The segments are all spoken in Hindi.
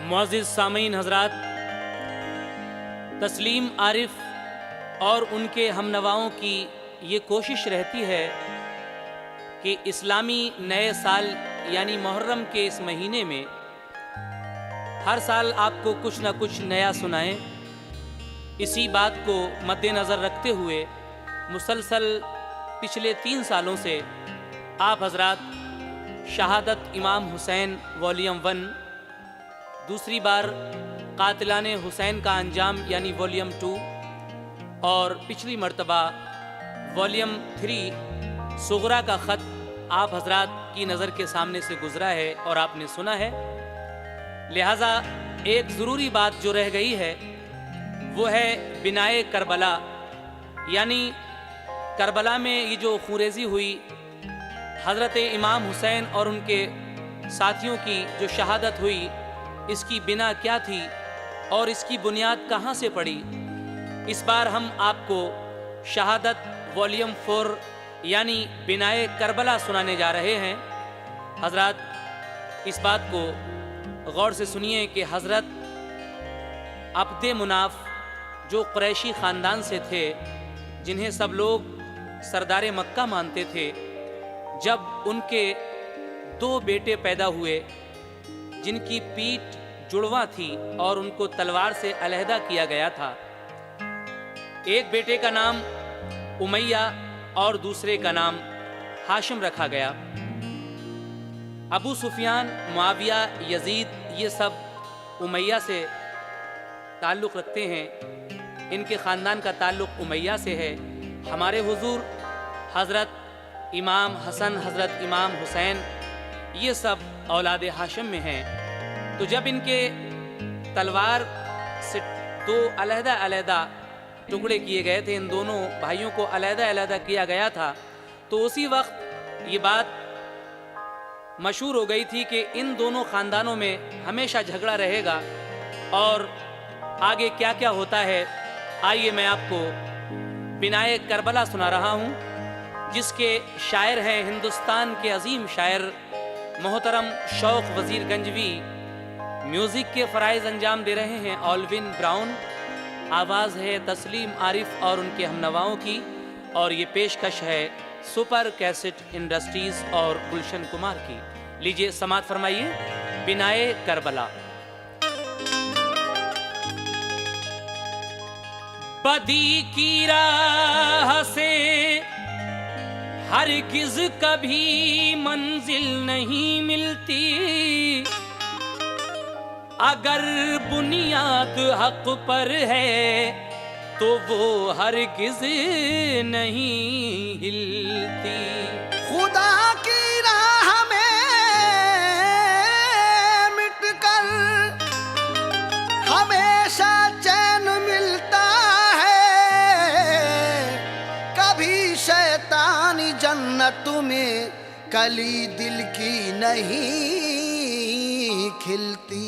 मुअज़्ज़िज़ सामीन हज़रात, तस्लीम आरिफ और उनके हमनवाओं की ये कोशिश रहती है कि इस्लामी नए साल यानी मुहर्रम के इस महीने में हर साल आपको कुछ ना कुछ नया सुनाएं। इसी बात को मद्देनज़र रखते हुए मुसलसल पिछले 3 सालों से आप हज़रात शहादत इमाम हुसैन वॉल्यूम 1, दूसरी बार कातिलाने हुसैन का अंजाम यानी वॉल्यूम 2 और पिछली मर्तबा वॉल्यूम 3 सुगरा का ख़त आप हज़रात की नज़र के सामने से गुज़रा है और आपने सुना है। लिहाजा एक ज़रूरी बात जो रह गई है वो है बिनाए करबला, यानी करबला में ये जो खूरेज़ी हुई हज़रत इमाम हुसैन और उनके साथियों की जो शहादत हुई, इसकी बिना क्या थी और इसकी बुनियाद कहाँ से पड़ी। इस बार हम आपको शहादत वॉल्यूम 4 यानी बिनाए करबला सुनाने जा रहे हैं। हज़रत इस बात को गौर से सुनिए कि हज़रत अब्दे मुनाफ जो कुरैशी ख़ानदान से थे, जिन्हें सब लोग सरदार मक्का मानते थे, जब उनके 2 बेटे पैदा हुए जिनकी पीठ जुड़वा थी और उनको तलवार से अलहदा किया गया था, एक बेटे का नाम उमैया और दूसरे का नाम हाशिम रखा गया। अबू सुफियान, मुआविया, यजीद ये सब उमैया से ताल्लुक़ रखते हैं। इनके ख़ानदान का ताल्लुक़ उमैया से है। हमारे हुजूर हज़रत इमाम हसन, हज़रत इमाम हुसैन ये सब औलाद हाशिम में हैं। तो जब इनके तलवार से 2 अलहदा टुकड़े किए गए थे, इन दोनों भाइयों को अलहदा किया गया था, तो उसी वक्त ये बात मशहूर हो गई थी कि इन दोनों ख़ानदानों में हमेशा झगड़ा रहेगा। और आगे क्या क्या होता है, आइए मैं आपको बिनाए करबला सुना रहा हूँ, जिसके शायर हैं हिंदुस्तान के अजीम शायर मोहतरम शौक वज़ीर गंजवी। म्यूज़िक के फ़राइज़ अंजाम दे रहे हैं ऑल्विन ब्राउन। आवाज़ है तस्लीम आरिफ और उनके हमनवाओं की, और ये पेशकश है सुपर कैसेट इंडस्ट्रीज़ और गुलशन कुमार की। लीजिए समात फरमाइए बिनाए करबला। बदी की राह से हरगिज़ कभी मंजिल नहीं मिलती, अगर बुनियाद हक पर है तो वो हरगिज़ नहीं हिलती। खुदा की राह में मिटकर हमेशा चैन मिलता है, कभी शैतानी जन्नत में कली दिल की नहीं खिलती।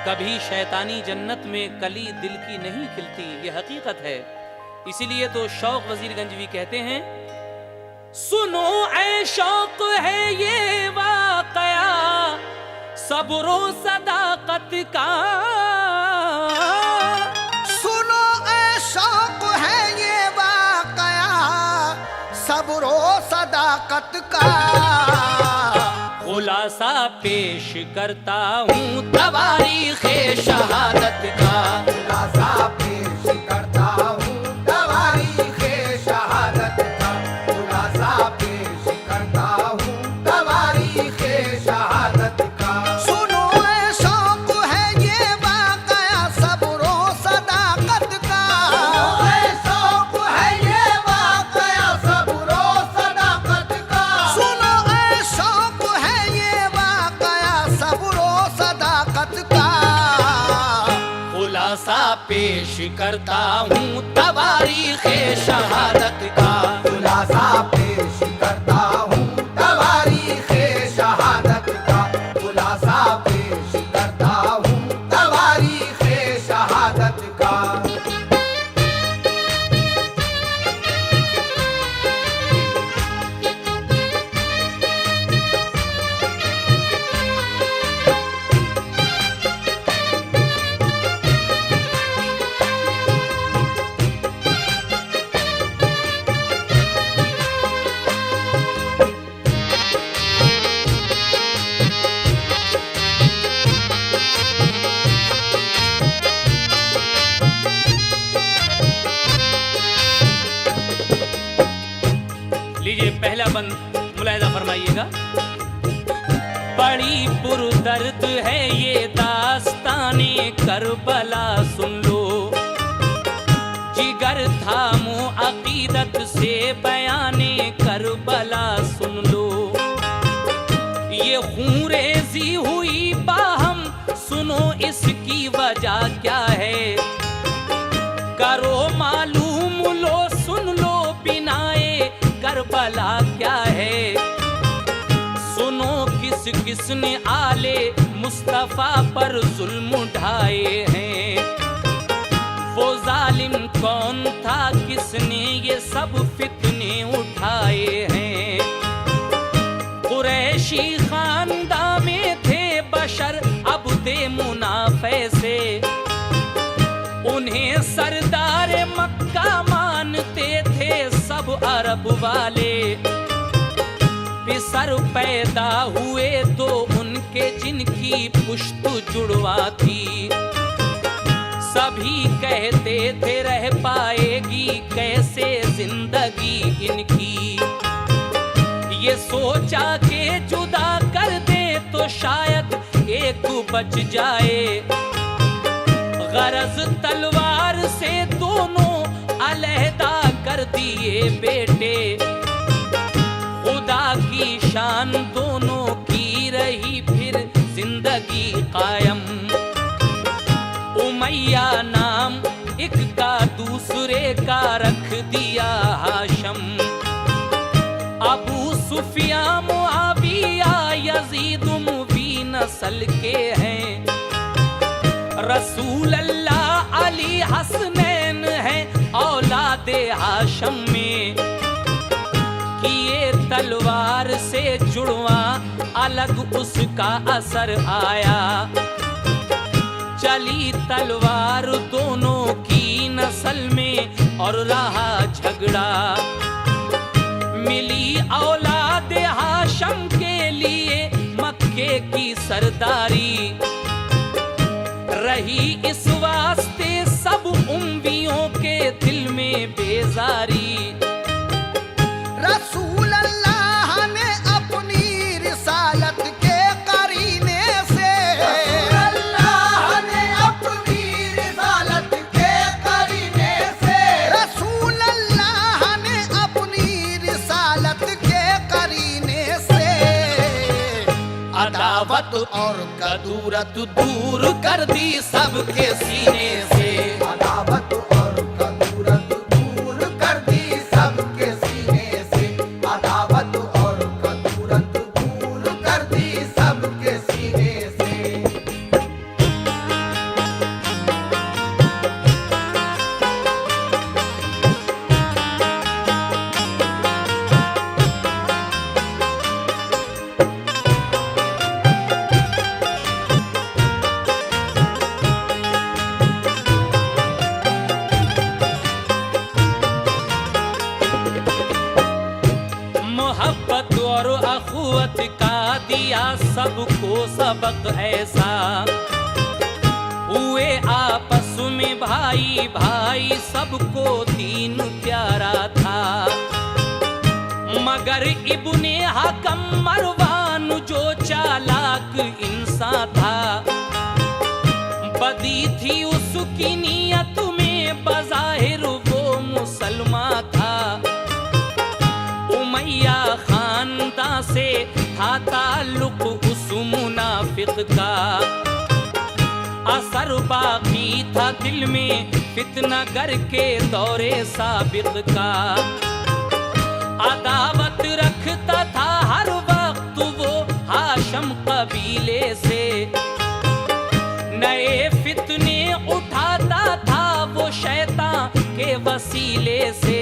कभी शैतानी जन्नत में कली दिल की नहीं खिलती, ये हकीकत है। इसीलिए तो शौक वज़ीर गंजवी कहते हैं, सुनो ऐ शौक है ये वाक़या सब्रो सदाकत का। सुनो ऐ शौक है ये वाक़या सब्रो सदाकत का। खुलासा पेश करता हूँ तवारीख़े शहादत का। खुलासा पेश करता हूँ तवारीख़े शहादत का। खुलासा पेश करता हूँ तवारीख़े शहादत का। सुनो ऐ शौक है ये वाक़या सब्रो सदाकत का। सुनो ऐ शौक है ये वाक़या सब्रो सदाकत का। सुनो ऐ शौक है ये वाक़या सब्रो सदाकत का। खुलासा पेश करता हूँ तवारीख़े शहादत का। खुलासा पेश करता हूँ तवारीख़े शहादत का। खुलासा पेश करता हूँ तवारीख़े शहादत का। फरमाइएगा। बड़ी पुरदर्द है ये दास्ताने करबला सुन लो, जिगर थामो अकीदत से बयाने करबला सुन लो। ये खून रेजी हुई बाहम, सुनो इसकी वजह क्या है, करो मालूम लो सुन लो बिनाए करबला क्या है। सुनो किस किस ने आले मुस्तफा पर जुल्म उठाए हैं, वो जालिम कौन था किसने ये सब फितने उठाए हैं। कुरैशी खानदान में थे बशर अब्दे मुनाफे से, उन्हें सरदार मक्का मानते थे सब अरब वाले। पिसर पैदा हुए तो उनके जिनकी पुश्त जुड़वा थी, सभी कहते थे रह पाएगी कैसे जिंदगी इनकी। ये सोचा के जुदा कर दे तो शायद एक बच जाए, गरज तलवार से दोनों अलहदा कर दिए बेटे। खुदा की शान दोनों की रही फिर जिंदगी कायम। उमैया नाम एक का दूसरे का रख दिया हाशम, अबू सुफिया मुआविया यजीद मुबी नस्ल के हैं। रसूल अल्लाह अली हसनैन है औलादे हाशम में, किए तलवार से जुड़वा अलग उसका असर आया। चली तलवार दोनों की नस्ल में और रहा झगड़ा, मिली औलाद हाशम के लिए मक्के की सरदारी। रही इस वास्ते सब उम्मियों के दिल में बेजारी। रसूल अल्लाह ने अपनी रिसालत के करीने से, अल्लाह ने अपनी रिसालत के करीने से, रसूल अल्लाह ने अपनी रिसालत के करीने से अदावत और कदूरत दूर कर दी सबके सीने से। अदावत और कदूरत दूर कर दी सबके सीने से, अदावत और कदूरत दूर कर दी सबके सीने से। मोहब्बत और अखुवत का दिया सबको सबक ऐसा, हुए आपस में भाई भाई सबको दीन प्यारा था। मगर इब्ने हकम मरवान जो चालाक इंसान था, बदी थी उसकी नीयत में बज़ाहिर वो मुसलमान था। उमैया खानदान से था ताल्लुक उस मुनाफिक का, असर बाकी था दिल में फितना गर के दौरे साबिक का। अदावत रखता था हर वक्त वो हाशम कबीले से, नए फितने उठाता था वो शैतान के वसीले से।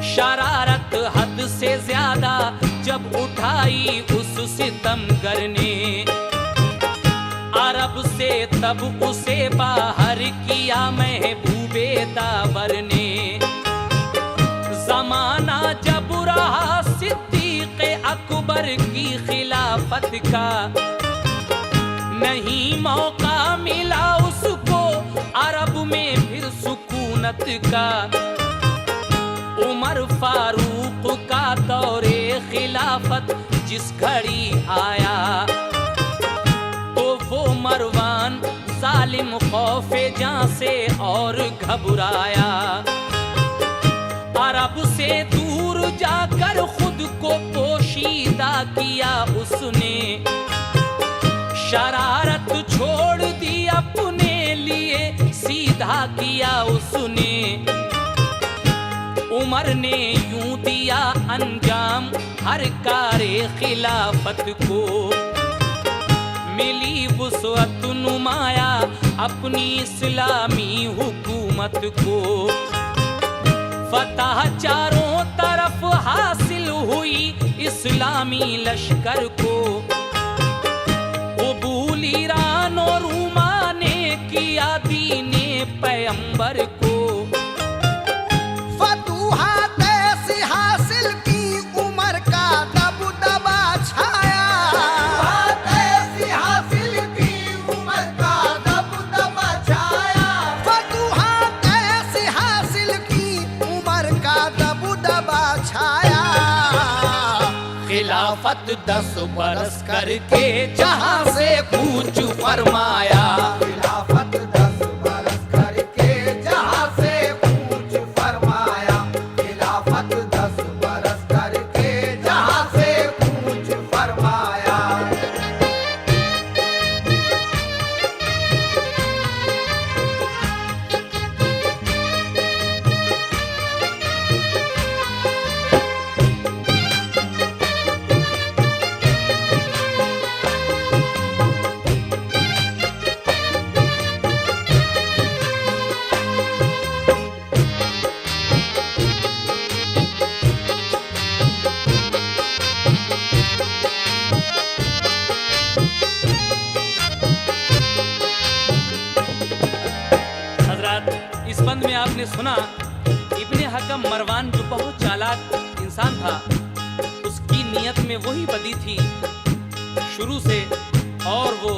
शरारत हद से ज्यादा जब उठाई उस सितमगर ने, अरब से तब उसे बाहर किया महबूबे दावर ने। जमाना जब रहा सिद्दीक़ अकबर की खिलाफत का, नहीं मौका मिला उसको अरब में फिर सुकूनत का। उमर फारूक का दौरे खिलाफत जिस घड़ी आया, तो वो मरवान जालिम खौफे जां से और घबराया। अरब से दूर जाकर खुद को पोशीदा किया उसने, शरारत छोड़ दी अपने लिए सीधा किया उसने। उमर ने यूं दिया अंजाम हर कारे खिलाफत को, मिली वुसअत नुमाया अपनी इस्लामी हुकूमत को। फतह चारों तरफ हासिल हुई इस्लामी लश्कर को, कबूल ईरान और रूमा ने किया दीने पैगंबर को। फतूहात ऐसी हासिल की उमर का दबदबा छाया, ऐसी हासिल की उमर का दबदबा छाया। फतूहात ऐसी हासिल की उमर का दबदबा छाया। खिलाफत 10 बरस करके जहां से कूच फरमाया, खिलाफत 10 बरस करके जहां से कूच फरमाया। खिलाफत 10 बरस करके जहां से कूच फरमाया। इस बंद में आपने सुना इब्ने हकम मरवान जो बहुत चालाक इंसान था, उसकी नीयत में वही बदी थी शुरू से, और वो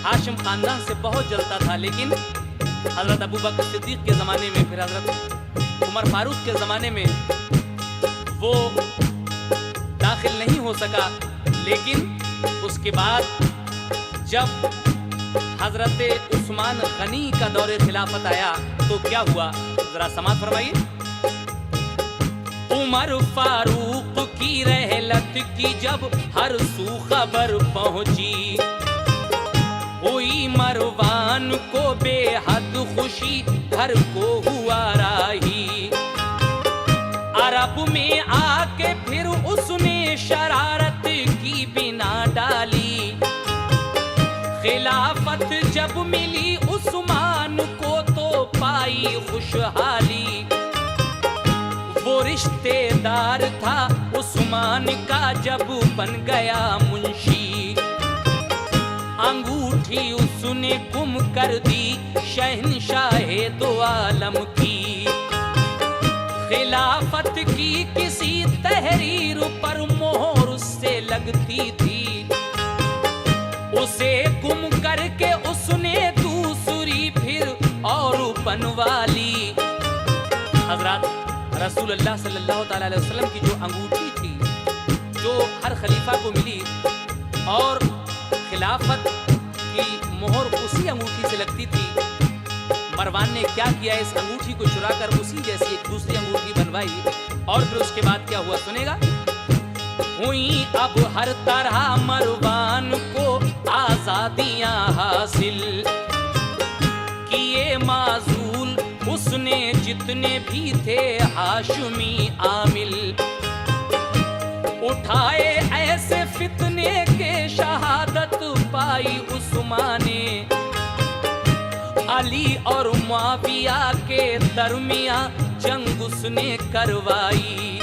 हाशिम खानदान से बहुत जलता था। लेकिन हजरत अबू बकर सिद्दीक के ज़माने में, फिर हजरत उमर फारूक के ज़माने में वो दाखिल नहीं हो सका। लेकिन उसके बाद जब हजरत उस्मान गनी का दौरे खिलाफत आया तो क्या हुआ, जरा समाअत फरमाइए। उमर फारूक की रहलत की जब हर सू खबर पहुंची, हुई मरवान को बेहद खुशी, घर को हुआ राही। अरब में आके फिर उसने शरारत की बिना डाली, खिलाफत जब मिली उस्मान को तो पाई खुशहाली। वो रिश्तेदार था उस्मान का जब बन गया मुंशी, अंगूठी उसने गुम कर दी शहंशाहे दो आलम की। खिलाफत की किसी तहरीर पर मोहर उससे लगती थी, उसे गुम करके उसने दूसरी फिर और बनवा ली। हजरत रसूलुल्लाह सल्लल्लाहु अलैहि वसल्लम की जो अंगूठी थी, जो हर खलीफा को मिली, और खिलाफत की मोहर उसी अंगूठी से लगती थी, मरवान ने क्या किया, इस अंगूठी को चुरा कर उसी जैसी एक दूसरी अंगूठी बनवाई। और फिर उसके बाद क्या हुआ सुनेगा। हुई अब हर तरह मरवान को आजादियां हासिल, किए माजूल उसने जितने भी थे हाशमी आमिल। उठाए ऐसे फितने के शहादत पाई उस्माने, अली और मुआविया के दरमिया जंग उसने करवाई।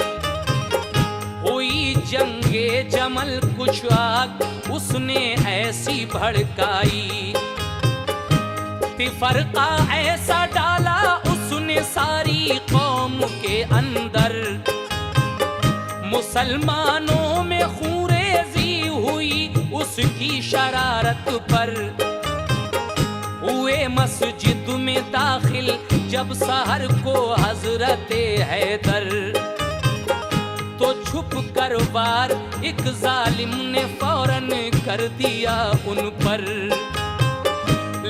हुई जंगे जमल कुछ आग उसने ऐसी भड़काई, तिफरका ऐसा डाला उसने सारी कौम के अंदर। मुसलमानों में खूरेजी हुई उसकी शरारत पर, हुए मस्जिद में दाखिल जब सहर को हजरते हैदर, तो छुप कर वार एक जालिम ने फौरन कर दिया उन पर।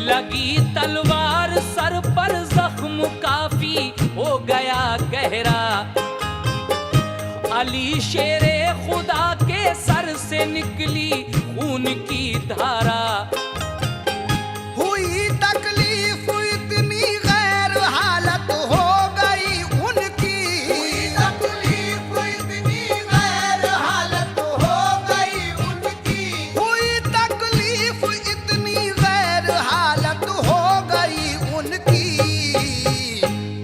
लगी तलवार सर पर जख्म काफी हो गया गहरा, अली शेरे खुदा के सर से निकली खून की धारा। हुई तकलीफ इतनी गैर हालत हो गई उनकी, हुई तकलीफ इतनी गैर हालत हो गई उनकी, हुई तकलीफ इतनी गैर हालत हो गई उनकी।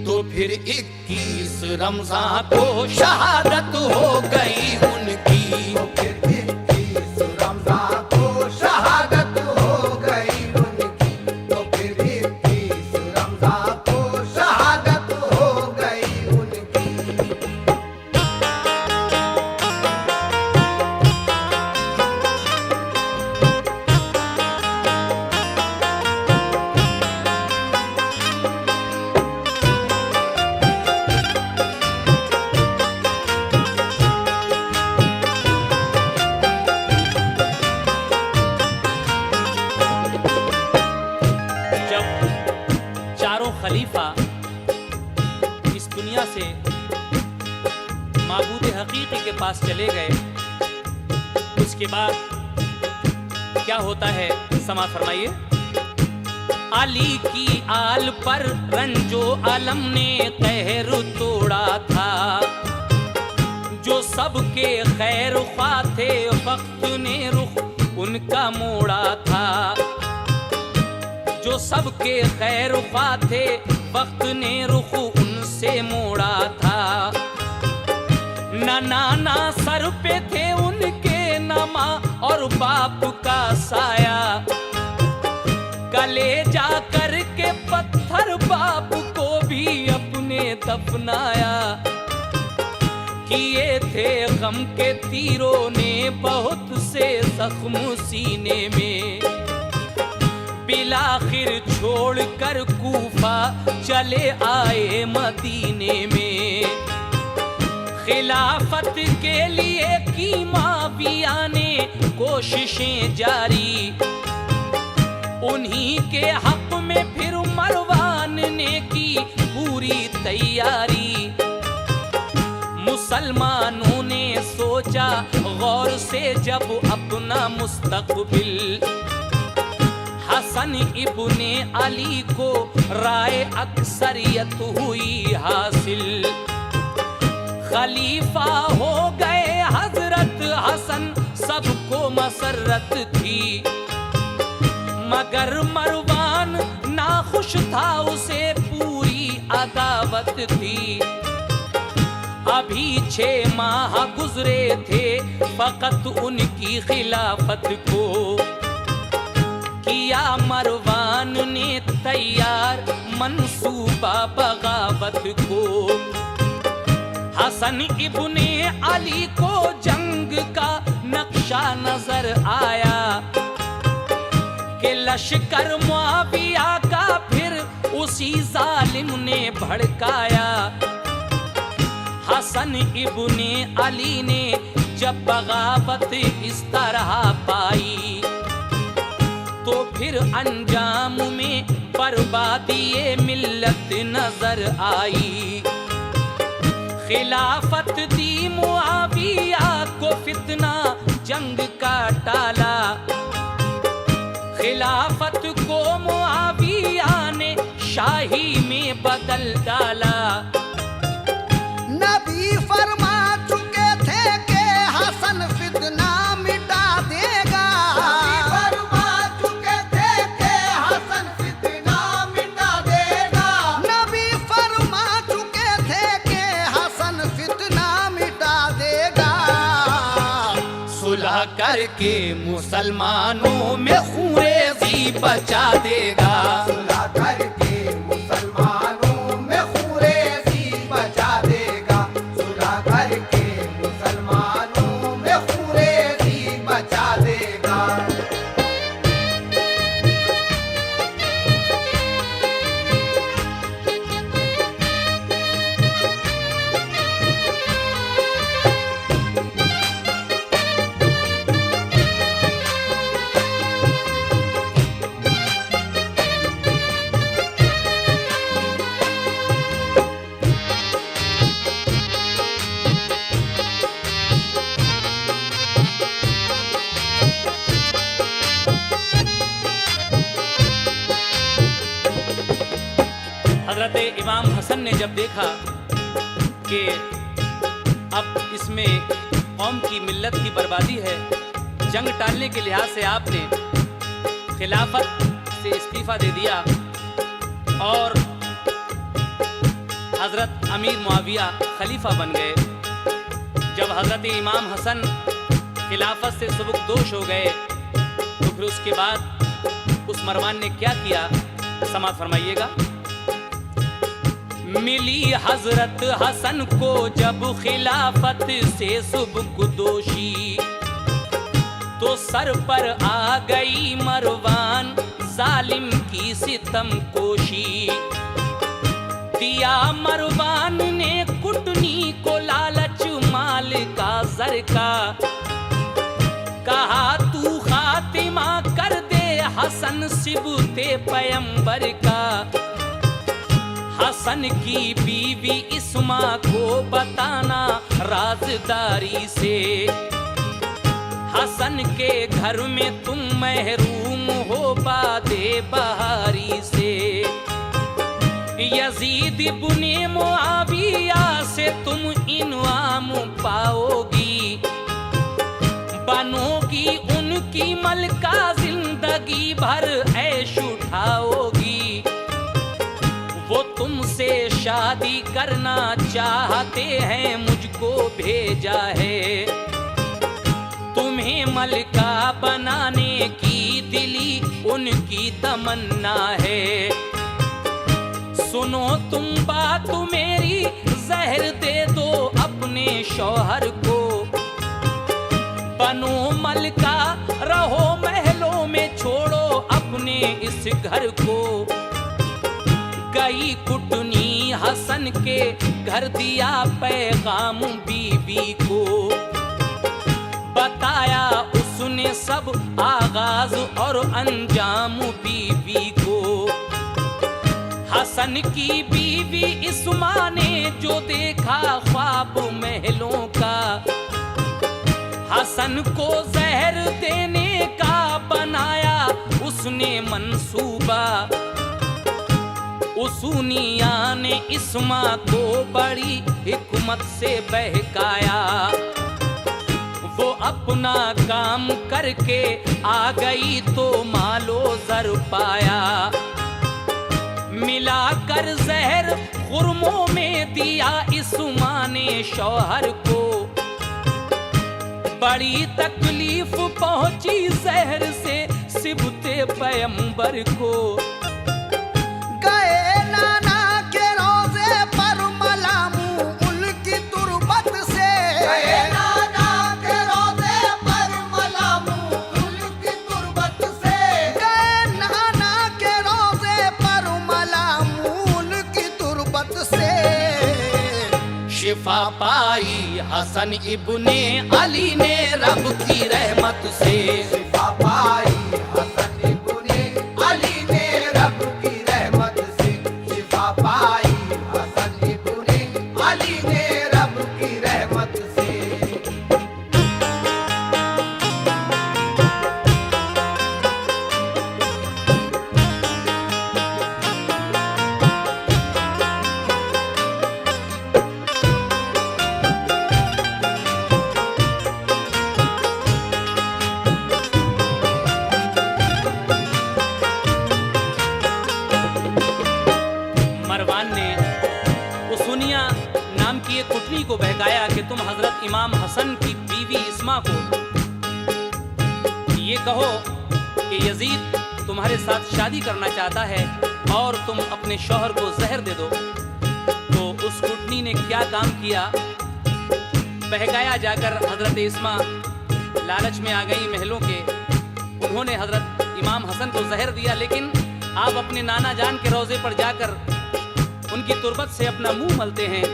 तो फिर 21 रमजान को शहादत हो गई उनकी। तो फिर 21 रमजान को शहादत हो गई उनकी, तो फिर 21 रमजान को शहादत हो गई उनकी। खलीफा इस दुनिया से माबूद हकीकी के पास चले गए, उसके बाद क्या होता है समाअत फरमाइए। अली की आल पर रंजो अलम ने कहर तोड़ा था, जो सबके खैर ख्वाह थे वक्त ने रुख उनका मोड़ा था। जो सबके खैर ख्वाह थे वक्त ने रुख उनसे मोड़ा था। नाना सर पे थे उनके न माँ और बाप का साया, कले जा कर के पत्थर बाप को भी अपने दफनाया। किए थे गम के तीरों ने बहुत से जख्म सीने में, बिलाखिर छोड़ कर कूफा चले आए मदीने में। खिलाफत के लिए की माविया ने कोशिशें जारी, उन्हीं के हक में फिर मरवान ने की पूरी तैयारी। मुसलमानों ने सोचा गौर से जब अपना मुस्तकबिल, हसन इब्ने अली को राय अक्सरियत हुई हासिल। खलीफा हो गए हजरत हसन, सबको मसरत थी, मगर मरवान नाखुश था उसे पूरी अदावत थी। अभी 6 माह गुजरे थे फकत उनकी खिलाफत को, किया मरवान ने तैयार मंसूबा बगावत को। हसन इब्ने अली को जंग का नक्शा नजर आया, कि लश्कर मुआविया का फिर उसी जालिम ने भड़काया। हसन इब्ने अली ने जब बगावत इस तरह पाई, तो फिर अंजाम में बर्बादी मिल्लत नजर आई। खिलाफत दी मुआविया को फितना जंग का टाला, खिलाफत को मुआविया ने शाही में बदल डाला। नबी फरमा चुके थे कि हसन फितना मिटा देगा, नबी फरमा चुके थे कि हसन फितना मिटा देगा, नबी फरमा चुके थे कि हसन फितना मिटा देगा। सुलह करके मुसलमानों में खूरेज़ी बचा देगा, सुलह करके मुसलमानों में खूरेज़ी बचा देगा, सुलह करके मुसलमानों में खूरेज़ी बचा देगा। हजरत इमाम हसन ने जब देखा कि अब इसमें कौम की मिल्लत की बर्बादी है, जंग टालने के लिहाज से आपने खिलाफत से इस्तीफा दे दिया और हजरत अमीर मुआविया खलीफा बन गए। जब हजरत इमाम हसन खिलाफत से सुबुकदोश हो गए तो फिर उसके बाद उस मरवान ने क्या किया, समाअत फरमाइएगा। मिली हजरत हसन को जब खिलाफत से सुबुकदोशी, तो सर पर आ गई मरवान जालिम की सितम कोशी। दिया मरवान ने कुटनी को लालच माल का जर का, कहा तू खातिमा कर दे हसन सिबते पैगंबर का। हसन की बीवी इस्मा को बताना राजदारी से, हसन के घर में तुम महरूम हो बादे बहारी से। यजीद इब्ने मुआविया से तुम इनाम पाओगी, बनोगी उनकी मलका जिंदगी भर ऐश उठाओगी। वो तुमसे शादी करना चाहते हैं, मुझको भेजा है। तुम्हें मलका बनाने की दिली उनकी तमन्ना है। सुनो तुम बात मेरी, जहर दे दो अपने शौहर को। बनो मलका रहो महलों में, छोड़ो अपने इस घर को। गई कुटनी हसन के घर, दिया पैगाम बीवी को। बताया उसने सब आगाज और अंजाम बीवी को। हसन की बीवी इस्मा ने जो देखा ख्वाब महलों का, हसन को जहर देने का बनाया उसने मंसूबा। उसूनिया ने इस्मा को बड़ी हिकमत से बहकाया। वो अपना काम करके आ गई तो मालो जर पाया। मिलाकर जहर खुरमों में दिया इस्मा ने शौहर को। बड़ी तकलीफ पहुंची जहर से सिबते पैगंबर को। गए नाना के रोजे पर मलामू उनकी तुरबत से। गए नाना के रोजे पर मलामू उनकी तुरबत से। गए नाना के रोजे पर मलामू उनकी तुरबत से। शिफा पाई हसन इब्ने अली ने रब की रहमत से। शिफा पाई हसन इब्ने अली ने रब की रहमत से। शिफा पाई हसन इब्ने अली ने रब की रहमत से। मरवान ने उसूनिया नाम की एक कुटनी को बहकाया कि तुम हजरत इमाम हसन की बीवी इस्मा को ये कहो कि यजीद तुम्हारे साथ शादी करना चाहता है और तुम अपने शौहर को जहर दे दो। तो उस कुटनी ने क्या काम किया, बहकाया जाकर हजरत इस्मा लालच में आ गई महलों के। उन्होंने हजरत इमाम हसन को जहर दिया, लेकिन आप अपने नाना जान के रोजे पर जाकर उनकी तुरबत से अपना मुंह मलते हैं।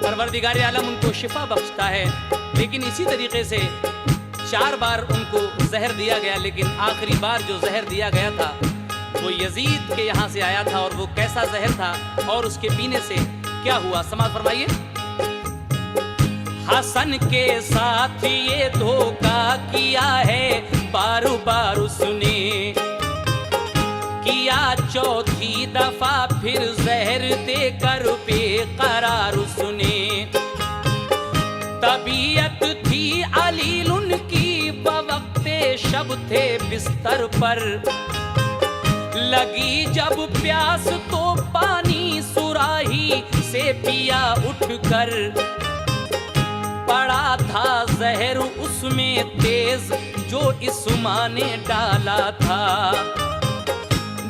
परवरदिगार आलम उनको शिफा बख्शता है। लेकिन इसी तरीके से 4 बार उनको जहर दिया गया, लेकिन आखिरी बार जो जहर दिया गया था वो यजीद के यहाँ से आया था। और वो कैसा जहर था और उसके पीने से क्या हुआ, समाअत फरमाइए। हसन के साथ ये धोखा किया है बार बार उसने, किया चौथी दफा फिर जहर देकर बेकरार उसने। तबीयत थी अलील उनकी, बवक्ते शब थे बिस्तर पर। लगी जब प्यास तो पानी सुराही से पिया उठकर। पड़ा था जहर उसमें तेज जो इस्मा ने डाला था,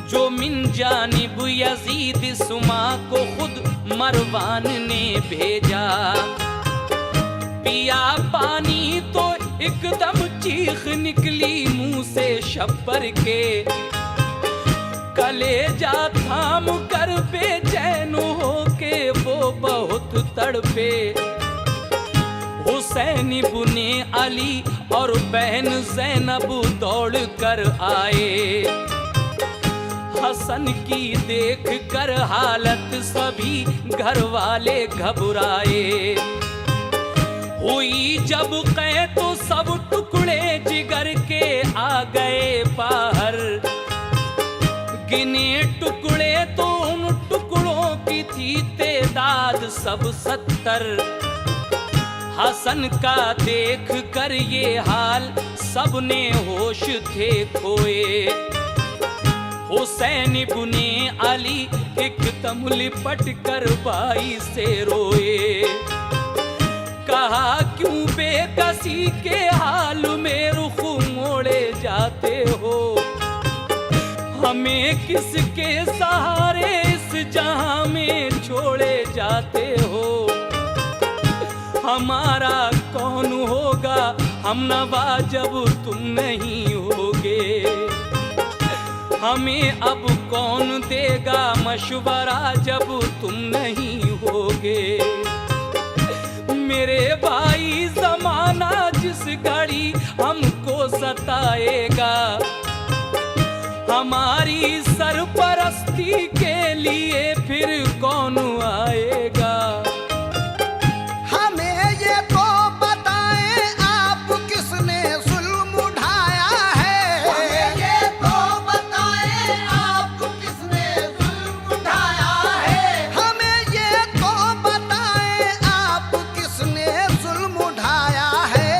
जो मिन जानिब यजीद इस्मा को खुद मरवान ने भेजा। पिया पानी तो एकदम चीख निकली मुंह से शब्बर के। कलेजा थाम कर बेचैन हो के वो बहुत तड़पे। हुसैन इब्ने अली और बहन ज़ैनब दौड़ कर आए। हसन की देख कर हालत सभी घर वाले घबराए। हुई जब कै तो सब टुकड़े जिगर के आ गए बाहर। गिने टुकड़े तो उन टुकड़ों की थी तादाद सब 70। हसन का देख कर ये हाल सबने होश थे खोए। हुसैन इब्ने अली एकदम लिपट कर भाई से रोए। कहा क्यों बेकसी के हाल में रुख मोड़े जाते हो। हमें किसके सहारे इस जहां में छोड़े जाते हो। हमारा कौन होगा हमनवा जब तुम नहीं होगे। हमें अब कौन देगा मशवरा जब तुम नहीं होगे। मेरे भाई जमाना जिस घड़ी हमको सताएगा, हमारी सरपरस्ती के लिए फिर कौन आएगा। हमें ये तो बताएं आप किसने जुल्म उठाया है। हमें ये तो बताएं आप किसने जुल्म उठाया है। हमें ये तो बताएं आप किसने जुल्म उठाया है।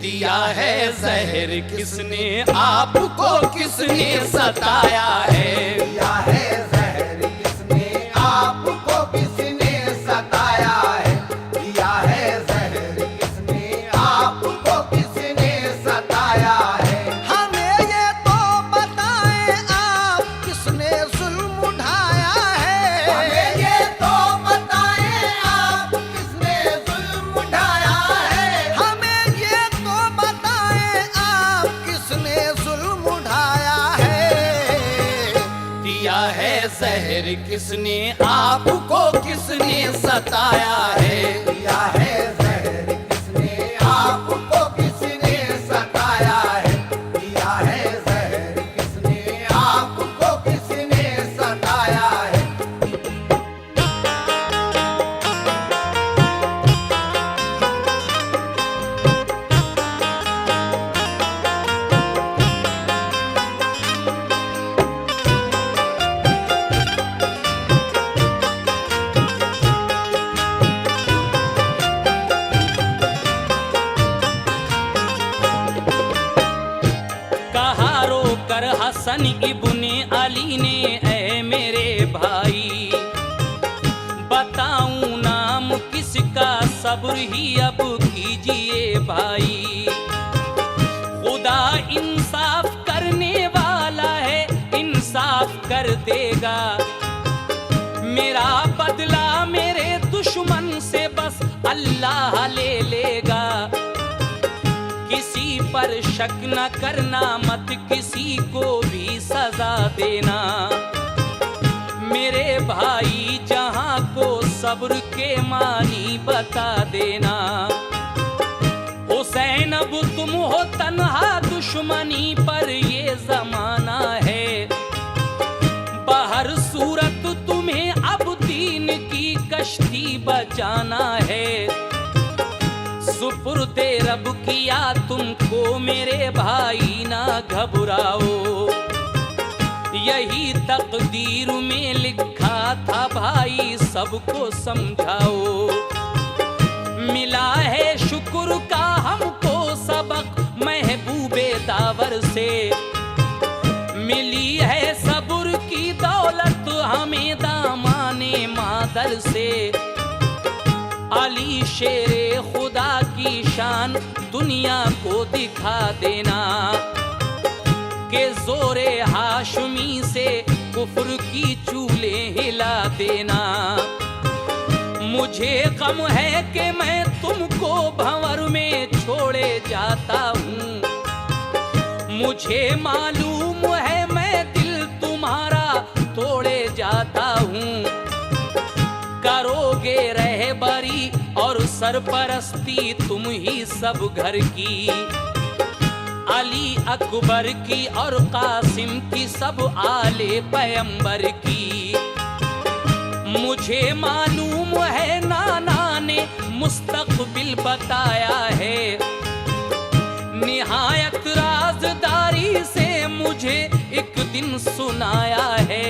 दिया है जहर किसने आपको किसने सताया है। दिया है जहर किसने आपको किसने सताया है। दिया है जहर किसने आपको किसने सताया है। हमें ये तो बताएं आप किसने जुल्म उठाया है। हमें ये तो बताएं आप किसने जुल्म उठाया है। हमें ये तो बताएं आप किसने जुल्म उठाया है। दिया है जहर किसने आपको किसने सताया है। दिया है जहर किसने आपको किसने सताया है। दिया है जहर किसने आपको किसने सताया है। हसन इब्ने अली ने, ऐ मेरे भाई बताऊं नाम किसका, सब्र ही अब कीजिए भाई। खुदा इंसाफ करने वाला है, इंसाफ कर देगा। मेरा बदला मेरे दुश्मन से बस अल्लाह ले लेगा। किसी पर शक न करना, मत किसी को भी सजा देना। मेरे भाई जहां को सब्र के मानी बता देना। हुसैन अब तुम हो तन्हा दुश्मनी पर ये जमाना है। बाहर सूरत तुम्हें अब दीन की कश्ती बचाना है। सुपुर्दे रब किया तुमको मेरे भाई, ना घबराओ। यही तकदीर में लिखा था भाई, सबको समझाओ। मिला है शुक्र का हमको सबक महबूबे दावर से, मिली है सब्र की दौलत हमें दामाने मादर से। अली शेरे खुदा की शान दुनिया को दिखा देना, के जोरे हाशमी से कुफ्र की चूले हिला देना। मुझे गम है कि मैं तुमको भंवर में छोड़े जाता हूँ, मुझे मालूम है मैं दिल तुम्हारा तोड़े जाता हूँ। करोगे रहबरी और सरपरस्ती तुम ही सब घर की, अली अकबर की और कासिम की, सब आले पैगंबर की। मुझे मालूम है नाना ने मुस्तकबिल बताया है, निहायत राजदारी से मुझे एक दिन सुनाया है।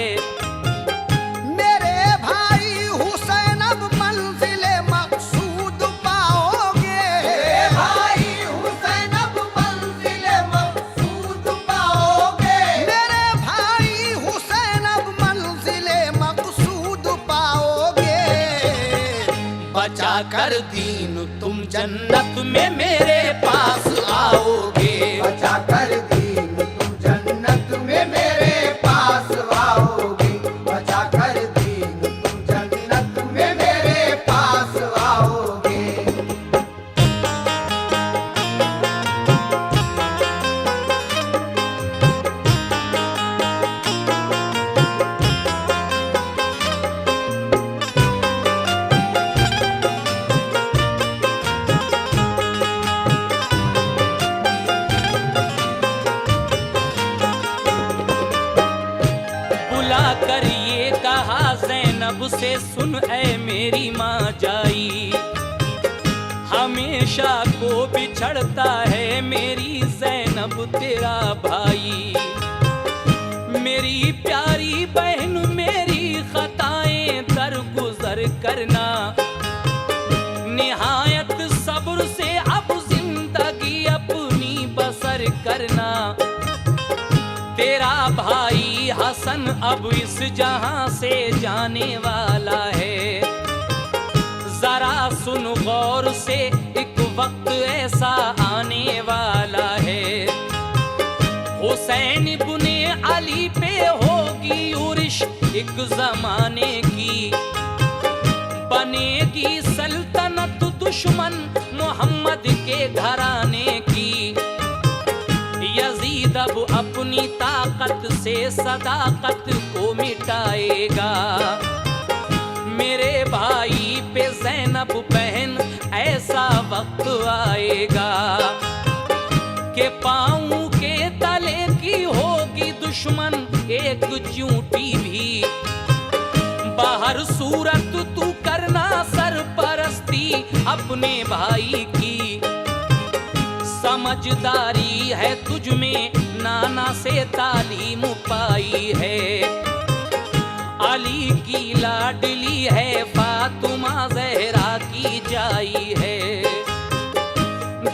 मेरे भाई हुसैन अब मंजिले मकसूद पाओगे, मेरे भाई हुसैन अब मंजिले मकसूद पाओगे, मेरे भाई हुसैन अब मंजिले मकसूद पाओगे। बचा कर दीन तुम जन्नत में मेरे पास आओगे, बचा कर दीन तुम जन्नत में मेरे पास आओगे, बचा कर दीन तुम जन्नत में मेरे पास आओगे। बुलाकर ये कहा ज़ैनब से, सुन ऐ मेरी माँ जाई, हमेशा को बिछड़ता है मेरी ज़ैनब तेरा भाई। मेरी प्यारी बहन मेरी खताएं दरगुजर करना, निहायत सब्र से अब जिंदगी अपनी बसर करना। तेरा भाई हसन अब इस जहां से जाने वाला है, जरा सुन गौर से एक वक्त ऐसा आने वाला है। हुसैन इब्ने अली पे होगी उर्श एक जमाने की, बनेगी सल्तनत दुश्मन मोहम्मद के घराने की। यजीद अब अपनी ताकत से सदाकत को मिटाएगा, मेरे भाई पे ज़ैनब बहन ऐसा वक्त आएगा कि पाँव के तले की होगी दुश्मन एक चूंटी भी। बाहर सूरत तू करना सरपरस्ती अपने भाई की, समझदारी है तुझ में नाना से तालीम पाई है। अली की लाडली है फातिमा ज़हरा की जाई है।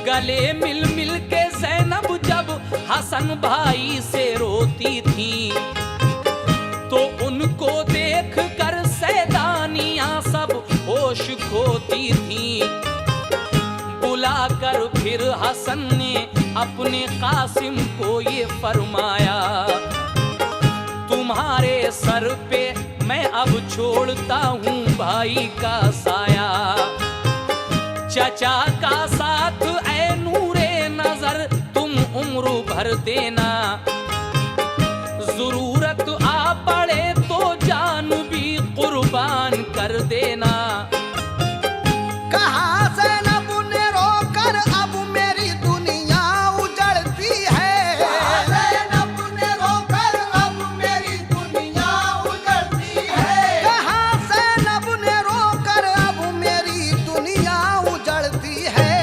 गले मिल मिल के ज़ैनब जब हसन भाई से रोती थी, तो उनको देख कर सैदानियां सब होश खोती थी। बुलाकर फिर हसन ने अपने कासिम को ये फरमाया, तुम्हारे सर पे मैं अब छोड़ता हूँ भाई का साया। चचा का साथ ऐ नूरे नजर तुम उम्र भर देना, जरूरत आ पड़े तो जान भी कुर्बान कर देना। कहा ज़ैनब ने रोकर अब मेरी दुनिया उजड़ती है, ज़ैनब ने रोकर अब मेरी दुनिया उजड़ती है। कहा ज़ैनब ने रोकर अब मेरी दुनिया उजड़ती है।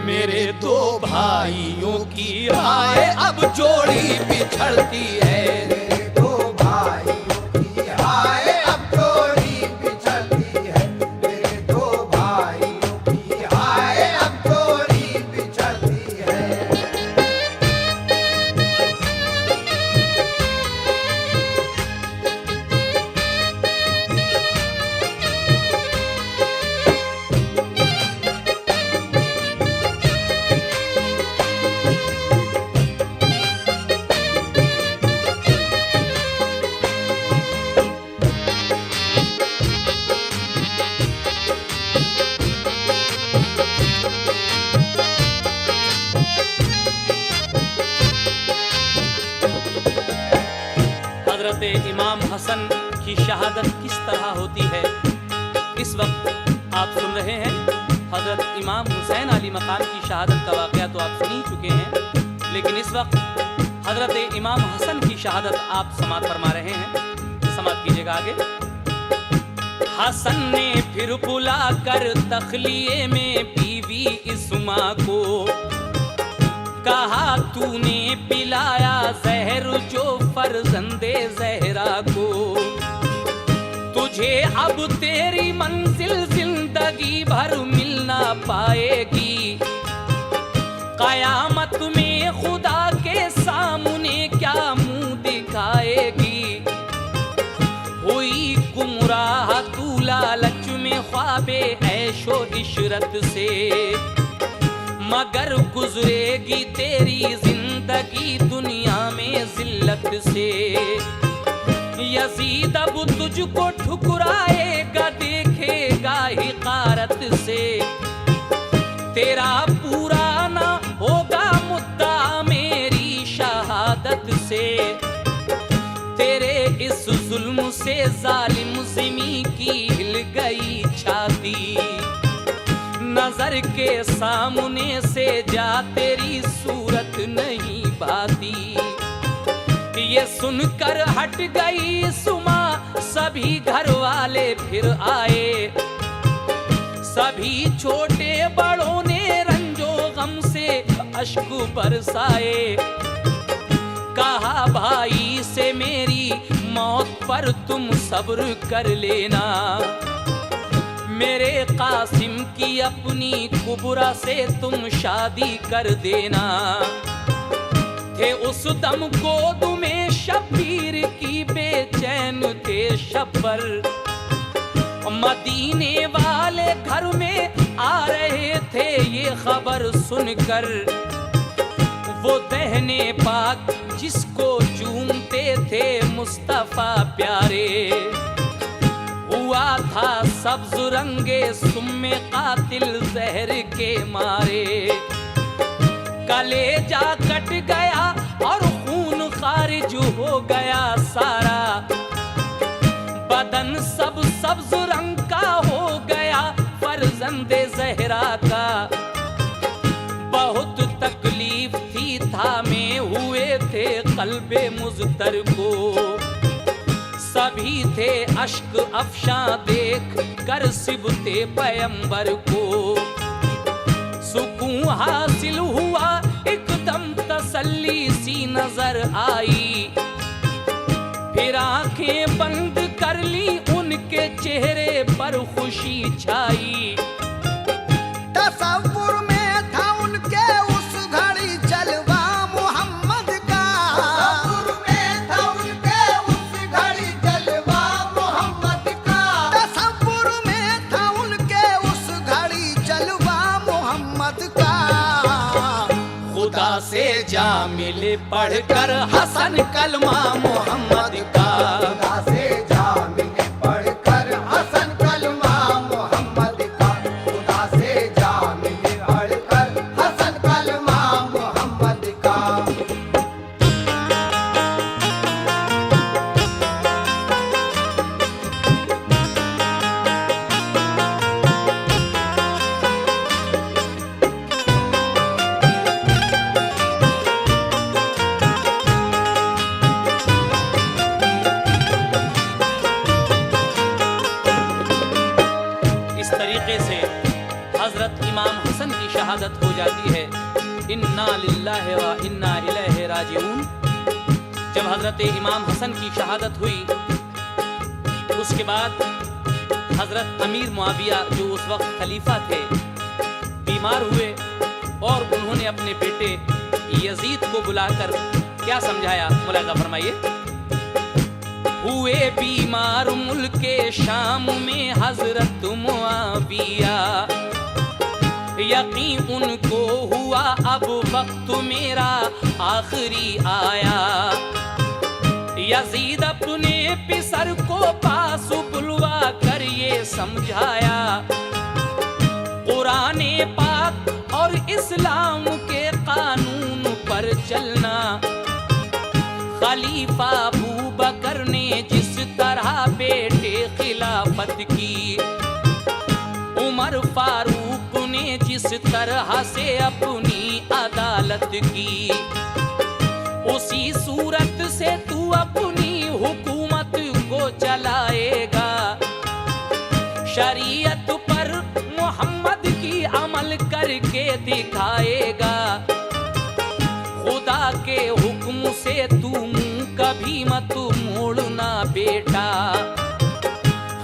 मेरे दो भाई भाइयों की हाय अब जोड़ी बिछड़ती है। मेरे दो भाइयों की हाय अब जोड़ी बिछड़ती है। मेरे दो भाइयों की हाय अब जोड़ी बिछड़ती है। हजरत इमाम हसन की शहादत किस तरह होती है, इस वक्त आप सुन रहे हैं। हजरत इमाम हुसैन अली मकाम की शहादत का वाक़या तो आप सुन ही चुके हैं, लेकिन इस वक्त हजरत इमाम हसन की शहादत आप समात फरमा रहे हैं। समात कीजिएगा आगे। हसन ने फिर बुला कर तखलिए में बीवी इस्मा को, कहा तूने पिलाया जहर जो फर्जंदे जहरा को, तुझे अब तेरी मंजिल जिंदगी भर मिल ना पाएगी। कयामत में खुदा के सामने क्या मुंह दिखाएगी। हुई गुमराह तू लालच में ख्वाबे ऐशो इशरत से, मगर गुजरेगी तेरी जिंदगी दुनिया में जिल्लत से। यजीद अब तुझको ठुकराएगा देखेगा हिकारत से, तेरा पूरा ना होगा मुद्दा मेरी शहादत से। तेरे इस जुल्म से जालिम ज़िमी की हिल गई छाती, नजर के सामने से जा तेरी सूरत नहीं भाती। ये सुनकर हट गई सुमा, सभी घर वाले फिर आए। सभी छोटे बड़ों ने रंजो गम से अश्क बरसाए। कहा भाई से मेरी मौत पर तुम सब्र कर लेना, मेरे कासिम की अपनी कुबरा से तुम शादी कर देना। थे उस दम गोद में शब्बीर की बेचैन थे शब्बर, मदीने वाले घर में आ रहे थे ये खबर सुनकर। वो दहने पाक जिसको चूमते थे मुस्तफा प्यारे, हुआ था सब्ज रंगे सुम्मे कातिल जहर के मारे। कलेजा कट गया और खून खारिज हो गया सारा, बदन सब सब्ज रंग का हो गया फर्जंदे जहरा का। बहुत तकलीफ थी थामे हुए थे कल्बे मुज़तर को, सभी थे अश्क अफशां देख कर सिबते पैगंबर को। सुकून हासिल हुआ एकदम तसल्ली सी नजर आई, फिर आंखें बंद कर ली उनके चेहरे पर खुशी छाई। तसव्वुर में था उनके उस घड़ी जलवा मोहम्मद का, तसव्वुर में था उनके उस घड़ी जलवा मोहम्मद का, तसव्वुर में था उनके उस घड़ी जलवा मोहम्मद का। खुदा से जा मिले पढ़कर हसन कलमा मोहम्मद का, खुदा से जा मिले पढ़कर हसन कलमा मोहम्मद का, खुदा से जा मिले पढ़कर हसन कलमा मोहम्मद का। इस तरीके से हजरत इमाम हसन की शहादत हो जाती है। इन्ना लिल्लाहि व इन्ना इलैहि राजिऊन। जब हजरत इमाम हसन की शहादत हुई, उसके बाद हजरत अमीर मुआविया जो उस वक्त खलीफा थे बीमार हुए और उन्होंने अपने बेटे यजीद को बुलाकर क्या समझाया, मुलाजा फरमाइए। हुए बीमार मुल्के शाम में हजरत मुआविया, यकीन उनको हुआ अब वक्त मेरा आखिरी आया। यजीद अपने पिसर को पास बुलवा कर ये समझाया, कुराने पाक और इस्लाम के कानून पर चलना। खलीफा अबू बकर ने जिस तरह बेटे खिलाफत की, उमर फारूक ने जिस तरह से अपनी अदालत की, उसी सूरत से तू अपनी हुकूमत को चलाएगा। शरीयत पर मोहम्मद की अमल करके दिखाएगा। खुदा के हुक्म से तू मुंह कभी मत मोड़ना बेटा।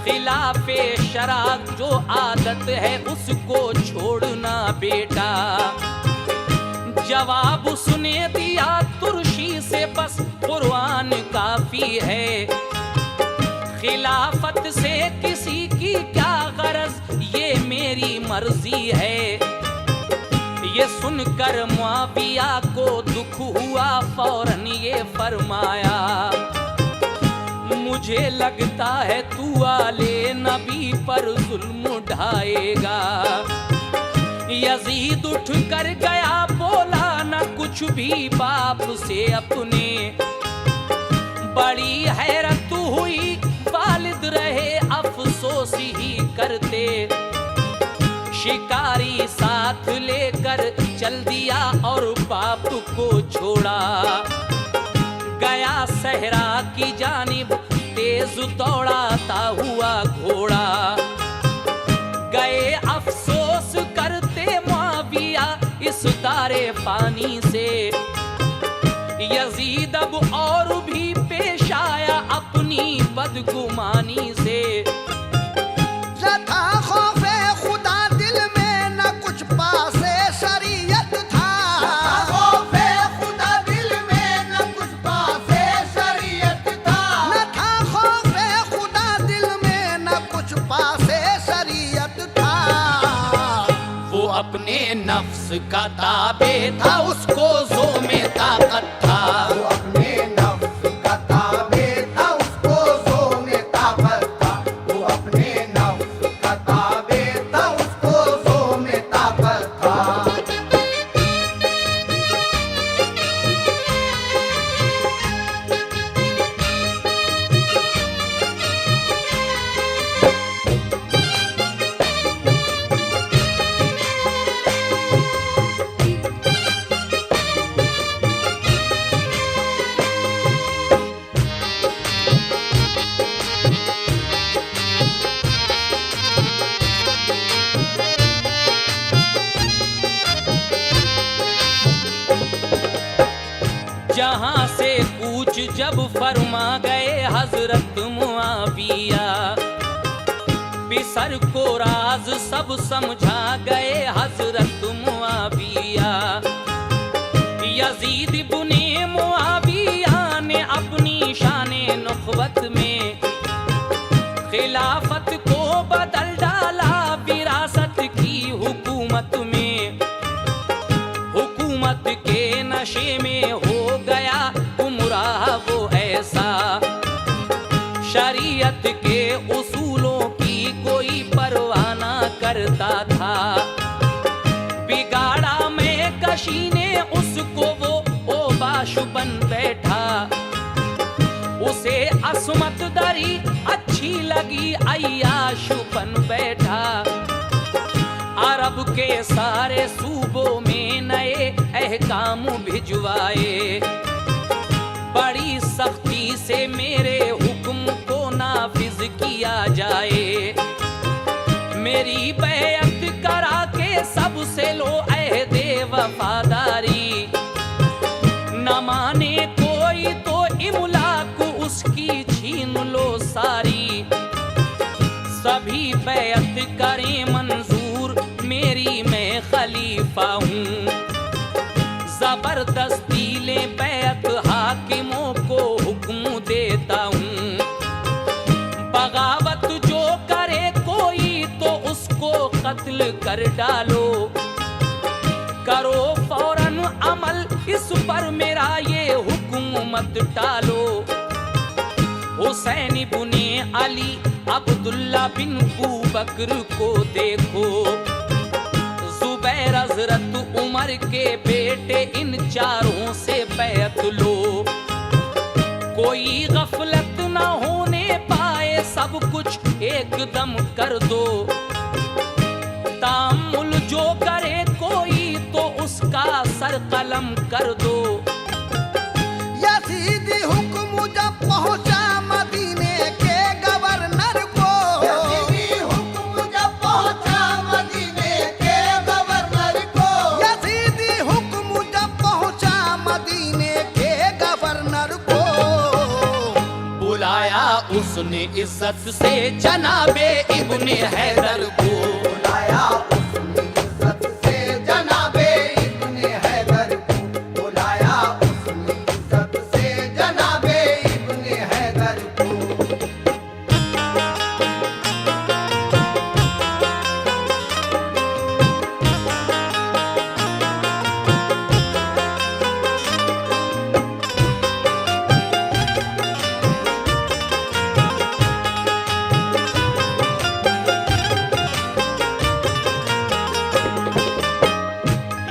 खिलाफे शरा जो आदत है उसको छोड़ना बेटा। जवाब उसने दिया तुर्शी से, बस कुरान काफी है। खिलाफत से किसी की क्या गरज, ये मेरी मर्जी है। ये सुनकर मुआविया को दुख हुआ, फौरन ये फरमाया, मुझे लगता है तू आले नबी पर जुल्म ढाएगा। यजीद उठ कर गया, बोला न कुछ भी बाप से अपने। बड़ी हैरत हुई, वालिद रहे अफसोस ही करते। शिकारी साथ लेकर चल दिया और बाप को छोड़ा। गया सहरा की जानिब तेज दौड़ाता हुआ घोड़ा। गए अफसोस करते मुआविया इस तारे पानी से। यजीद अब और भी पेश आया अपनी बदगुमानी से। अपने नफ्स का ताबे था, उसको जो में ताकत था। वो अपने नफ्स का ताबे था, उसको जो में ताकत था। वो अपने नफ्स का ताबे था, उसको जो में ताकत था। जहां से कूच जब फरमा गए हजरत मुआविया, पिसर को राज सब समझा गए हजरत मुआविया। यजीद इब्ने मुआविया ने अपनी शाने नुखवत में खिलाफत को बदल डाला विरासत की हुकूमत में। हुकूमत के नशे में हो गया गुमराह वो ऐसा, शरीयत के उसूलों की कोई परवाह ना करता था। बिगाड़ा में कशी ने उसको वो ओबाश बन बैठा। उसे असमत दरी अच्छी लगी, अय्याश बन बैठा। अरब के सारे सूबों में नए अहकाम भिजवाए। बड़ी सख्ती से मेरे हुक्म को नाफिज किया जाए। मेरी बैअत करा के सबसे लो अहदे वफादारी। खलीफा हूँ, जबरदस्ती ले बैत हाकिमों को हुक्म देता हूँ। बगावत जो करे कोई तो उसको कत्ल कर डालो, करो फौरन अमल इस पर मेरा ये हुक्म मत टालो। हुसैन इब्ने अली अब्दुल्ला बिन बकर को देखो, जुबैर हजरत उमर के बेटे, इन चारों से बैत लो। कोई गफलत न होने पाए, सब कुछ एकदम कर दो। तामुल जो करे कोई तो उसका सर कलम कर दो। यजीदी हुक्म जब पहुंचा मदीने के गवर्नर को, यजीदी हुक्म जब पहुंचा मदीने के गवर्नर को, यजीदी हुक्म जब पहुंचा मदीने के गवर्नर को, बुलाया उसने इज्जत से जनाबे इब्ने हैदर को, बुलाया उसने इज्जत से जनाबे इब्ने हैदर को, बुलाया उसने इज्जत से जनाबे इब्ने हैदर को।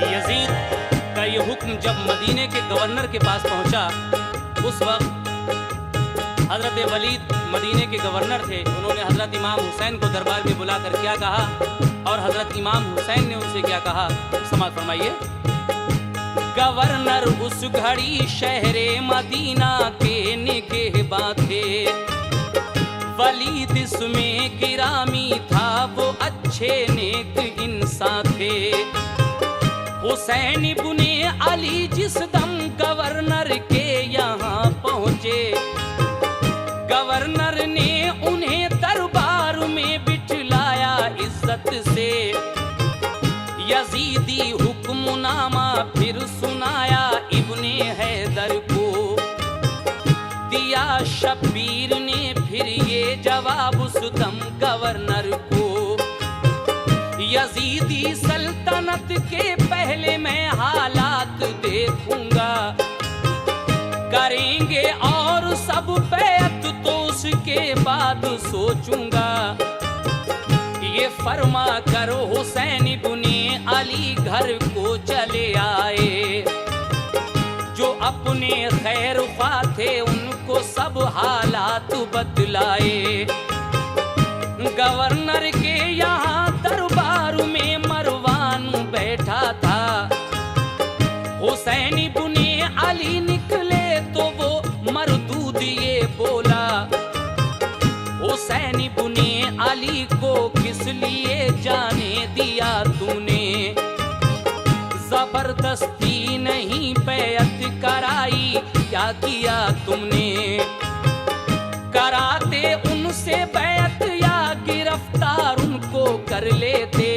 यजीद का ये हुक्म जब मदीने के गवर्नर के पास पहुंचा, उस वक्त हजरत वलीद मदीने के गवर्नर थे। उन्होंने हजरत इमाम हुसैन को दरबार में बुलाकर क्या कहा और हजरत इमाम हुसैन ने उनसे क्या कहा, समाज फरमाइए। गवर्नर उस घड़ी शहरे मदीना के निगहबां थे, वलीद इसमें गिरामी था, वो अच्छे नेक इंसान थे। हुसैन इब्ने अली जिस दम गवर्नर के यहाँ पहुँचे, गवर्नर ने उन्हें दरबार में बिठलाया इज्जत से। यजीदी हुक्मनामा फिर सुनाया इब्ने हैदर को, दिया शब्बीर ने फिर ये जवाब उस दम गवर्नर को। यजीदी सल्तनत के पहले मैं हालात देखूंगा, करेंगे और सब बैत तो उसके बाद सोचूंगा। ये फरमा कर हुसैन इब्ने अली घर को चले आए, जो अपने खैर ख्वाह थे उनको सब हालात बतलाए। गवर्नर के यहाँ दरबार में मरवान बैठा था, हुसैन इब्ने अली निकले तो वो मरदूद ये बोला, हुसैन इब्ने अली को किस लिए जाने दिया तूने, जबरदस्ती नहीं बैत कराई, क्या किया तुमने। कराते उनसे बैत या गिरफ्तार उनको कर लेते,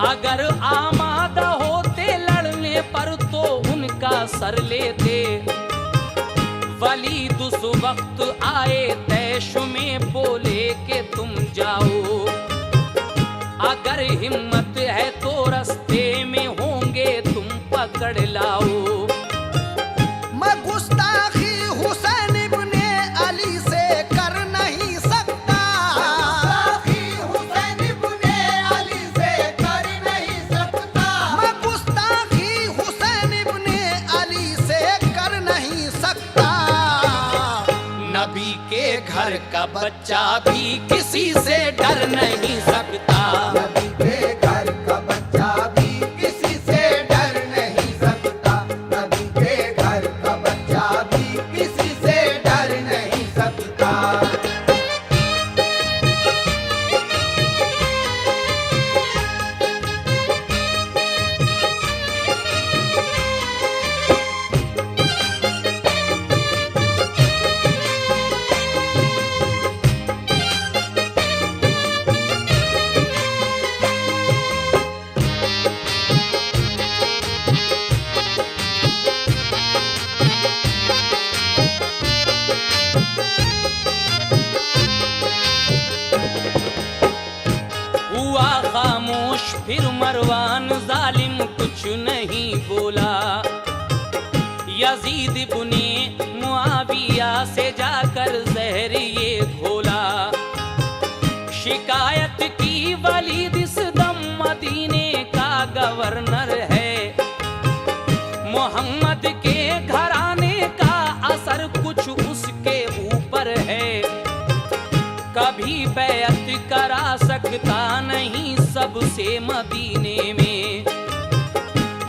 अगर आमादा होते लड़ने पर तो उनका सर लेते। वलीद उस वक्त आए तैश में, बोले कि तुम जाओ, अगर हिम्मत है तो रास्ते में होंगे तुम पकड़ लाओ। मैं गुस्ताखी हुसैन इब्ने अली से कर नहीं सकता, गुस्ताखी हुसैन इब्ने अली से कर नहीं सकता, मैं गुस्ताखी हुसैन इब्ने अली से कर नहीं सकता। नबी के घर का बच्चा भी किसी से डर नहीं सकता, नबी के घर का बच्चा भी किसी से डर नहीं सकता, नबी के घर का बच्चा भी किसी से डर नहीं सकता। गवर्नर है। मोहम्मद के घराने का असर कुछ उसके ऊपर है। कभी बैअत करा सकता नहीं सबसे मदीने में।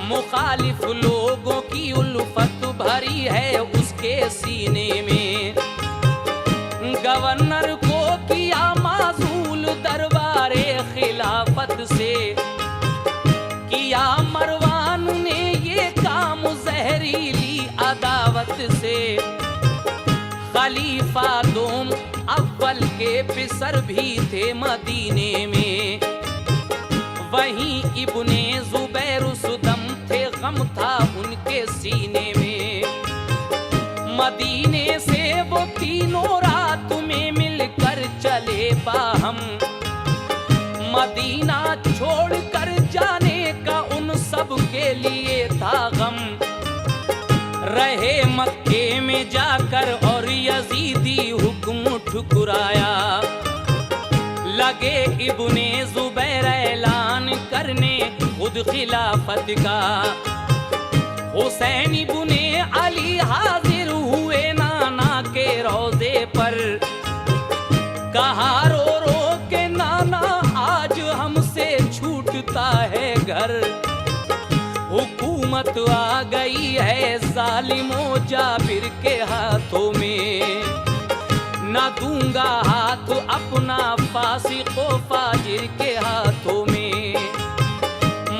मुखालिफ लोगों की उल्फत भरी है उसके सीने में। गवर्नर को किया माजूल दरबारे खिलाफत से। किया मरवान ने ये काम जहरीली अदावत से। खलीफा दोम अव्वल के पिसर भी थे मदीने में। वहीं इब्ने जुबैर सुदम थे, गम था उनके सीने में। मदीने से वो तीनों रात में मिलकर चले बाहम। मदीना छोड़कर जाने का उन सब के लिए था गम। रहे मक्के में जाकर और यजीदी हुक्म ठुकराया। लगे इब्ने जुबैर ऐलान करने खुद खिलाफत का। हुसैन इब्ने अली हाजिर हुए नाना के रोजे पर। कहा रो रो के नाना आज हमसे छूटता है घर। हुकूमत आ गई है जालिमो जाबिर के हाथों में। ना दूंगा हाथ अपना फासिको फाजिर के हाथों में।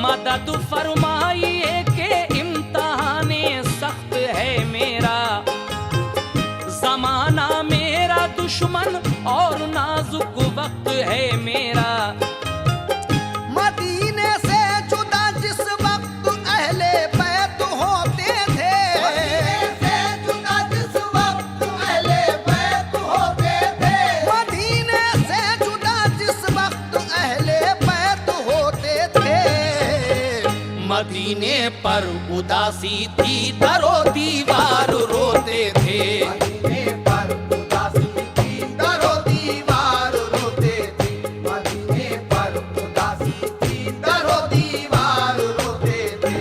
मदद फरमाइए के इम्तिहाने सख्त है मेरा। जमाना मेरा दुश्मन और नाजुक वक्त है मेरा। मदीने से जुदा जिस वक्त अहले बैत होते थे। मदीने से जुदा जिस वक्त अहले बैत होते थे। मदीने से जुदा जिस वक्त अहले बैत होते थे। मदीने पर उदासी थी दरो दीवार रोते थे। मदीने पर उदासी थी दरो दीवार रोते थे। मदीने पर उदासी थी दरो दीवार रोते थे।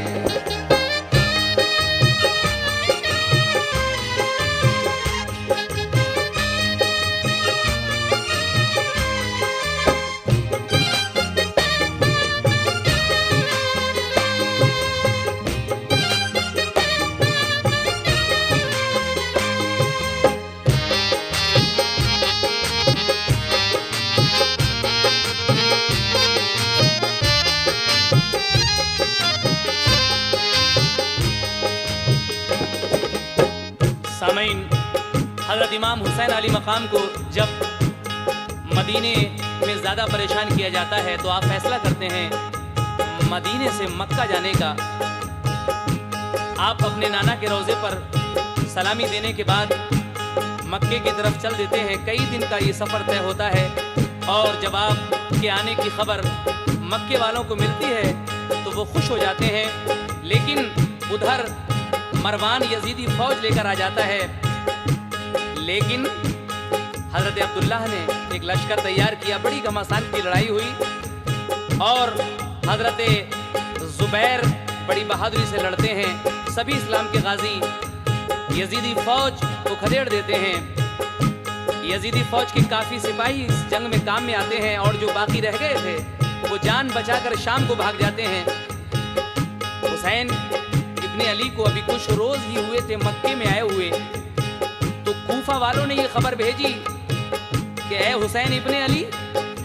सामईन, हज़रत इमाम हुसैन अली मकाम को जब मदीने में ज़्यादा परेशान किया जाता है तो आप फैसला करते हैं मदीने से मक्का जाने का। आप अपने नाना के रोज़े पर सलामी देने के बाद मक्के की तरफ चल देते हैं। कई दिन का ये सफ़र तय होता है और जब आपके आने की खबर मक्के वालों को मिलती है तो वो खुश हो जाते हैं। लेकिन उधर मरवान यजीदी फौज लेकर आ जाता है। लेकिन हजरत अब्दुल्लाह ने एक लश्कर तैयार किया। बड़ी घमासान की लड़ाई हुई और हजरत जुबैर बड़ी बहादुरी से लड़ते हैं। सभी इस्लाम के गाजी यजीदी फौज को खदेड़ देते हैं। यजीदी फौज के काफ़ी सिपाही इस जंग में काम में आते हैं और जो बाकी रह गए थे वो जान बचाकर शाम को भाग जाते हैं। हुसैन इब्ने अली को अभी कुछ रोज ही हुए थे मक्के में आए हुए, तो कूफा वालों ने ये खबर भेजी कि ए हुसैन इब्ने अली,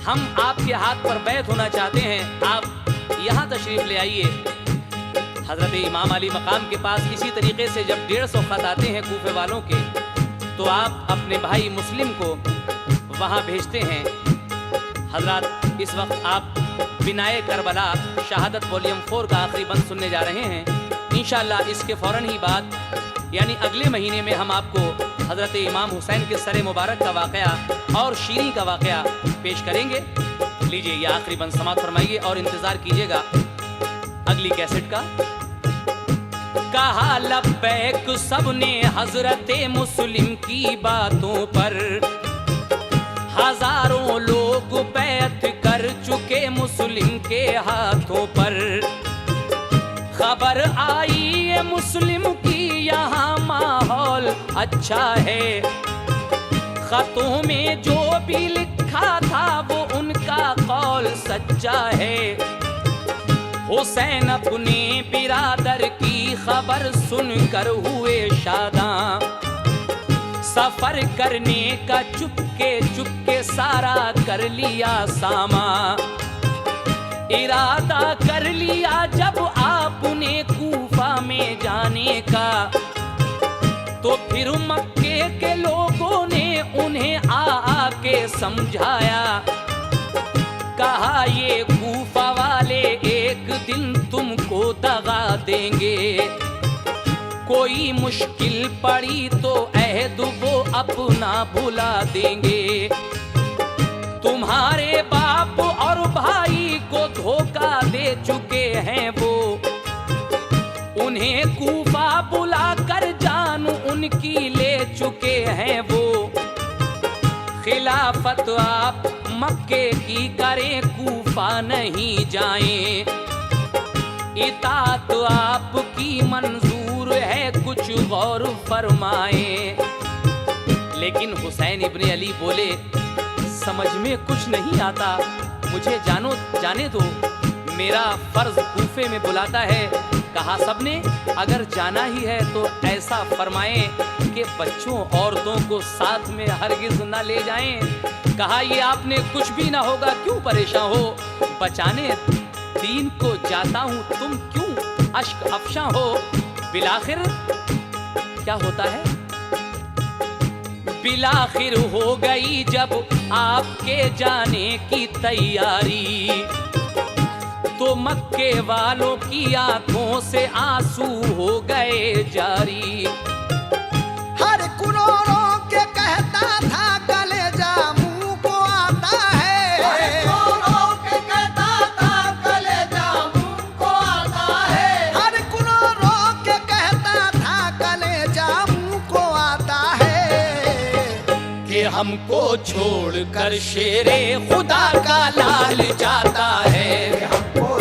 हम आपके हाथ पर बैत होना चाहते हैं, आप यहाँ तशरीफ ले आइए। हजरत इमाम अली मकाम के पास इसी तरीके से जब 150 खत आते हैं कूफे वालों के, तो आप अपने भाई मुस्लिम को वहाँ भेजते हैं। हजरत इस वक्त आप बिनाए करबला शहादत वॉल्यूम 4 का आखिरी बंद सुनने जा रहे हैं। इंशाअल्लाह इसके फ़ौरन ही बाद यानी अगले महीने में हम आपको हजरत इमाम हुसैन के सरे मुबारक का वाक़या और शीरी का वाक़या पेश करेंगे। लीजिए ये आखिरी बंद समाप्त फरमाइए और इंतज़ार कीजिएगा अगली कैसेट का। कहा लब्बैक सबने हजरत मुस्लिम की बातों पर, हजारों लोग बैत कर चुके मुस्लिम के हाथों पर। खबर आई ये मुस्लिम की यहाँ माहौल अच्छा है। खतों में जो भी लिखा था वो उनका कौल सच्चा है। हुसैन अपने बिरादर की खबर सुनकर हुए शादां, सफर करने का चुपके चुपके सारा कर लिया सामा। इरादा कर लिया जब आपने कूफा में जाने का, तो फिर मक्के के लोगों ने उन्हें आके समझाया। कहा ये कूफा वाले एक दिन तुमको दगा देंगे, कोई मुश्किल पड़ी तो अहद वो अपना भुला देंगे। तुम्हारे बाप और भाई को धोखा दे चुके हैं वो, उन्हें कूफा बुला कर जान उनकी ले चुके हैं वो। खिलाफत आप मक्के की करें, कूफा नहीं जाएं। इताअत आपकी मंजूर है, कुछ गौर फरमाएं। लेकिन हुसैन इब्ने अली बोले, समझ में कुछ नहीं आता, मुझे जाने दो, मेरा फर्ज कूफे में बुलाता है। कहा सबने अगर जाना ही है तो ऐसा फरमाएं कि बच्चों औरतों को साथ में हरगिज ना ले जाएं। कहा ये आपने कुछ भी ना होगा, क्यों परेशान हो, बचाने दीन को जाता हूं, तुम क्यों अश्क अफशा हो। बिलाखिर क्या होता है, बिलाखिर हो गई जब आपके जाने की तैयारी, तो मक्के वालों की आंखों से आंसू हो गए जारी। हर कुरोरों के कहता था कलेजा मुंह को आता है। हर कुरोरों के कहता था कलेजा मुंह को आता है। हर कुरोरों के कहता था कलेजा मुंह को आता है। कि हमको छोड़कर शेरे खुदा का लाल जाता है। हमको